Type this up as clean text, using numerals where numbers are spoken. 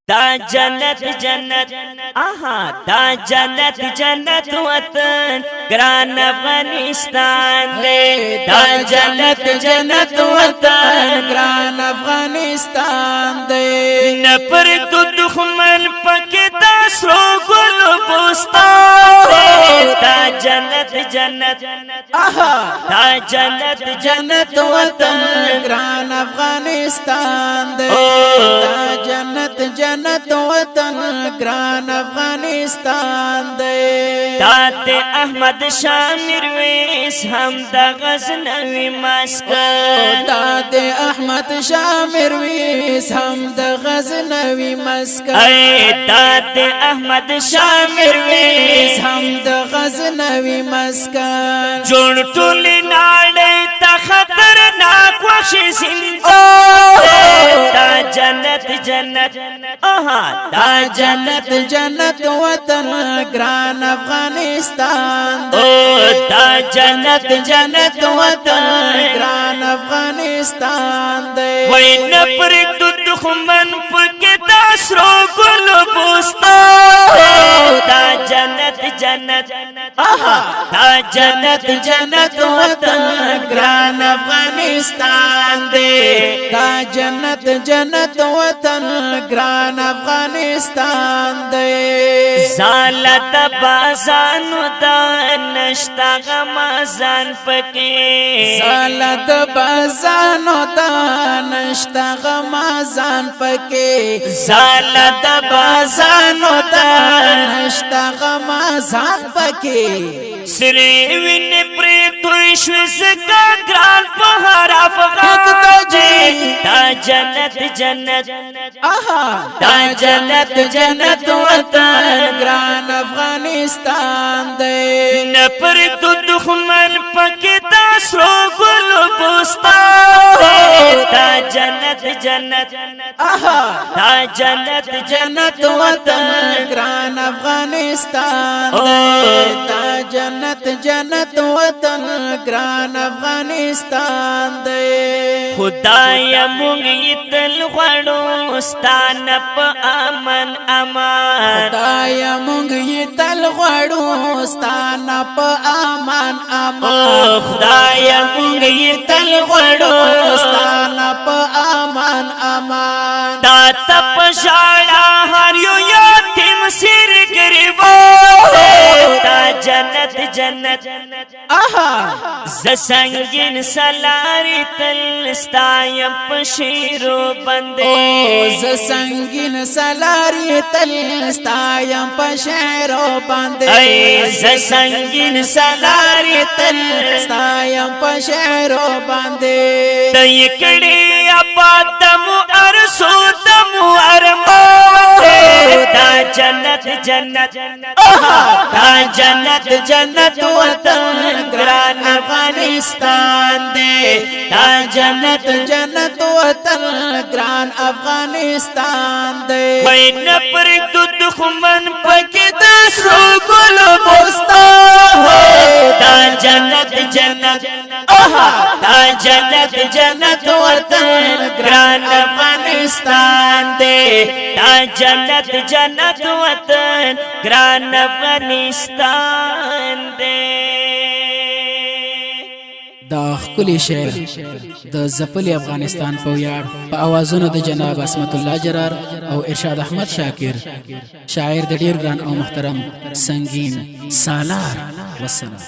دا جنت جنت آها دا جنت جنت وطن گران افغانستان دے دا جنت جنت وطن گران افغانستان دے نپر کو دخمن پکی دا سرو گلو بوستان دے دا جنت جنت آہا دا جنت جنت وطن گران افغانستان دے دا جنت جنت وطن گران افغانستان دے داد احمد شاہ میرویس ہم دا غزنوی مسکن داد احمد شاہ میرویس ہم دا غزنوی مسکن اے داد احمد شاہ میرویس ہم دا غزنوی مسکن جوڑ ٹولی ناڑے تا خطرناک وحشی زندگی دا جنت جنت آہا دا جنت جنت وطن گران افغانستان دے دا جنت جنت وطن گران افغانستان دے وی نپر دخمن پکی دا سرو گلو بوستان دا جنت جنت آہا دا جنت جنت وطن گران افغانستان دے دا جنت جنت وطن گران افغانستان دے زالت بازانو دا نشتا غمازان پکی زالت بازانو دا نشتا غمازان پکی زالت بازانو دا نشتا غمازان پکی سری وین پریتوی شوزگا گران پہر افغان دے دا جنت جنت آہا دا جنت جنت وطن گران افغانستان دے نپر کو دخمن پکی دا سرو گلو بوستان دا جنت جنت آہا دا جنت جنت وطن گران افغانستان دے دا جنت جنت وطن گران افغانستان دے خدایا مونگی تل غړو ستان په امن امان خدایا مونږ یې تل غواړو ستانه په امان امان خدایا مونږ یې تل غړو ستانه په امان امان تا تپ شاړه هر یو یتیم سر گریبو دا جنت جنت آہا ز سنگین سلاری تل ستایم پشیرو بندے ز سنگین سلاری تل ستایم پشیرو بندے اے ز سنگین سلاری تل ستایم پشیرو بندے تیکڑی اپادمو ارسو دمو ارمو دا جنت جنت دا جنت جنت وطن گران افغانستان دے دا جنت جنت وطن گران افغانستان دے وی نپر دخمن پکی سو گلو بوستان دا جنت جنت دا جنت جنت وطن گران افغانستان دے دا جنت جنت وطن گران افغانستان دے دا خپل شعر د زپل افغانستان په ویاړ په اوازونو د جناب اسمت الله جرار او ارشاد احمد شاکر شاعر د ډیر ګران او محترم سنگین سالار والسلام.